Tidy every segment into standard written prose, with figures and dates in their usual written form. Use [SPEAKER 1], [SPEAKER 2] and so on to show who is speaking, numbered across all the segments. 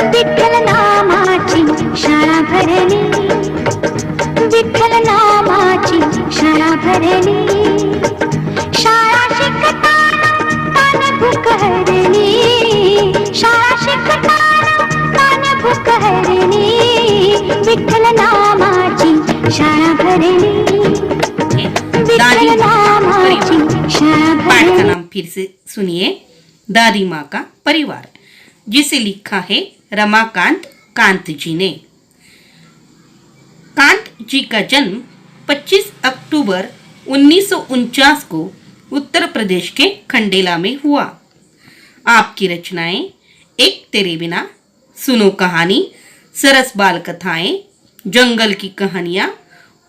[SPEAKER 1] विठ्ठल नामाची शाळा भरली, विठ्ठल नामाची शाळा भरली, शाळा शिकताना तान भूक हरली, शाळा शिकताना तान भूक हरली, विठ्ठल नामाची शाळा भरली, विठ्ठल नामाची शाळा
[SPEAKER 2] पाठ का
[SPEAKER 1] भरली।
[SPEAKER 2] नाम फिर से सुनिए। दादी माँ का परिवार, जिसे लिखा है रमाकांत कांत जी ने। कांत जी का जन्म 25 अक्टूबर 1949 को उत्तर प्रदेश के खंडेला में हुआ। आपकी रचनाएं एक तेरे बिना, सुनो कहानी, सरस बाल कथाएं, जंगल की कहानियां,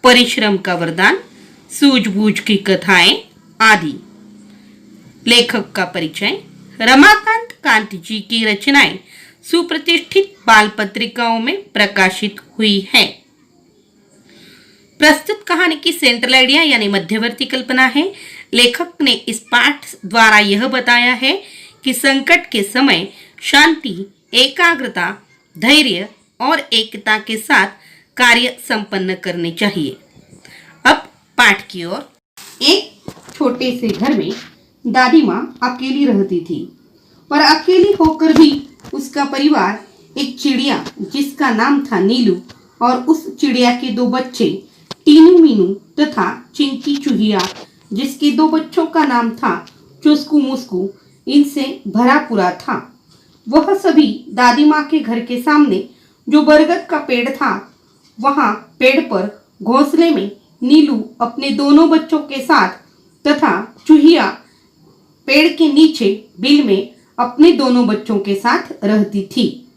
[SPEAKER 2] परिश्रम का वरदान, सूझबूझ की कथाएं आदि। लेखक का परिचय। रमाकांत कांत जी की रचनाएं सुप्रतिष्ठित बाल पत्रिकाओं में प्रकाशित हुई हैं। प्रस्तुत कहानी की सेंट्रल आइडिया यानी मध्यवर्ती कल्पना है। लेखक ने इस पाठ द्वारा यह बताया है कि संकट के समय शांति, एकाग्रता, धैर्य और एकता के साथ कार्य संपन्न करने चाहिए। अब पाठ की ओर। एक छोटे से घर में दादी माँ अकेली रहती थी, पर अकेली होकर भी उसका परिवार एक चिड़िया जिसका नाम था नीलू और उस चिड़िया के दो बच्चे टीनू मीनू तथा चिंकी चूहिया जिसके दो बच्चों का नाम था चुस्कू मुस्कू, इनसे भरा पूरा था। वह सभी दादी माँ के घर के सामने जो बरगद का पेड़ था, वहाँ पेड़ पर घोंसले में नीलू अपने दोनों बच्चों के साथ तथा चूहिया पेड़ के नीचे बिल में अपने दोनों बच्चों के साथ रहती थी।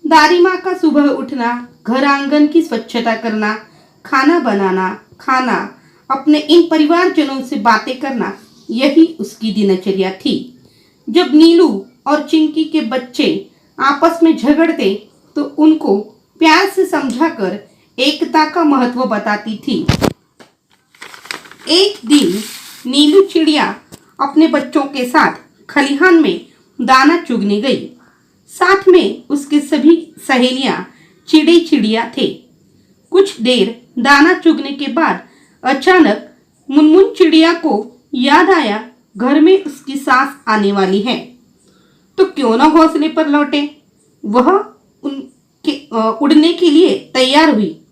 [SPEAKER 2] दादी माँ का सुबह उठना, घर आंगन की स्वच्छता करना, खाना बनाना, खाना, अपने इन परिवारजनों से बातें करना, यही उसकी दिनचर्या थी। जब नीलू और चिंकी के बच्चे आपस में झगड़ते तो उनको प्यार से समझाकर एकता का महत्व बताती थी। एक दिन नीलू चिड़िया अपने बच्चों के साथ खलिहान में दाना चुगने गई। साथ में उसके सभी सहेलियां चिड़े चिड़िया थे। कुछ देर दाना चुगने के बाद अचानक मुनमुन चिड़िया को याद आया घर में उसकी सास आने वाली है, तो क्यों न घोंसले पर लौटे। वह उनके उड़ने के लिए तैयार हुई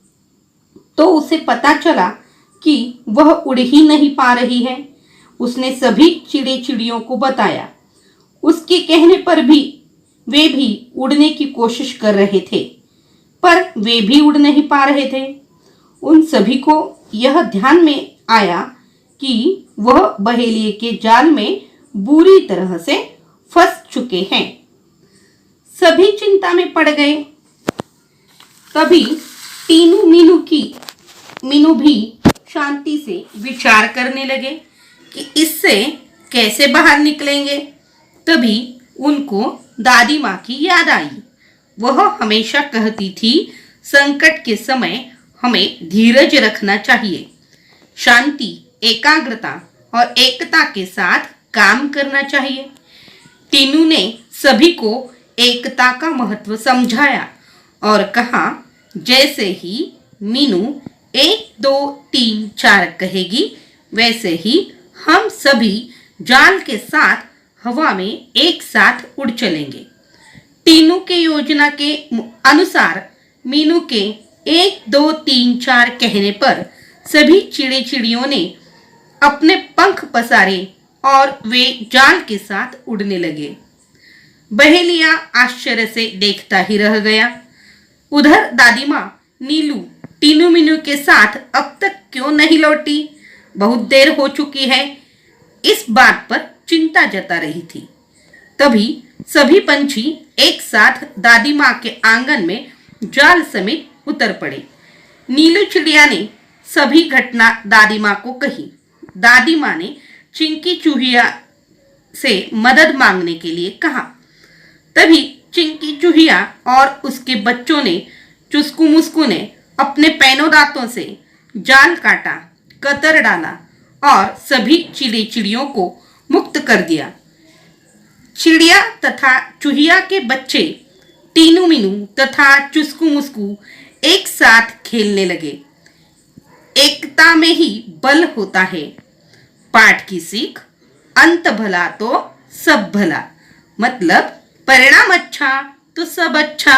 [SPEAKER 2] तो उसे पता चला कि वह उड़ ही नहीं पा रही है। उसने सभी चिड़े चिड़ियों को बताया। उसके कहने पर भी वे भी उड़ने की कोशिश कर रहे थे, पर वे भी उड़ नहीं पा रहे थे। उन सभी को यह ध्यान में आया कि वह बहेलिए के जाल में बुरी तरह से फंस चुके हैं। सभी चिंता में पड़ गए। तभी मीनू भी शांति से विचार करने लगे कि इससे कैसे बाहर निकलेंगे। तभी उनको दादी माँ की याद आई। वह हमेशा कहती थी, संकट के समय हमें धीरज रखना चाहिए, शांति, एकाग्रता और एकता के साथ काम करना चाहिए। टीनू ने सभी को एकता का महत्व समझाया और कहा, जैसे ही मीनू 1 2 3 4 कहेगी, वैसे ही हम सभी जाल के साथ हवा में एक साथ उड़ चलेंगे। टीनू के योजना के अनुसार मीनू के 1 2 3 4 कहने पर सभी चिड़े चिड़ियों ने अपने पंख पसारे और वे जाल के साथ उड़ने लगे। बहेलिया आश्चर्य से देखता ही रह गया। उधर दादी माँ नीलू टीनू मीनू के साथ अब तक क्यों नहीं लौटी, बहुत देर हो चुकी है, इस बात पर चिंता जता रही थी। तभी सभी पंछी एक साथ दादी माँ के आंगन में जाल समेत उतर पड़े। नीलू चिड़िया ने सभी घटना दादी माँ को कही। दादी माँ ने चिंकी चूहिया से मदद मांगने के लिए कहा। तभी चिंकी चूहिया और उसके बच्चों ने चुस्कू मुस्कू ने अपने पैनों दांतों से जाल काटा, कतर डाला और सभी चिड़े चिड़ियों को मुक्त कर दिया। चिड़िया तथा चूहिया के बच्चे टीनू मीनू तथा चुस्कू मुस्कू एक साथ खेलने लगे। एकता में ही बल होता है। पाठ की सीख, अंत भला तो सब भला, मतलब परिणाम अच्छा तो सब अच्छा।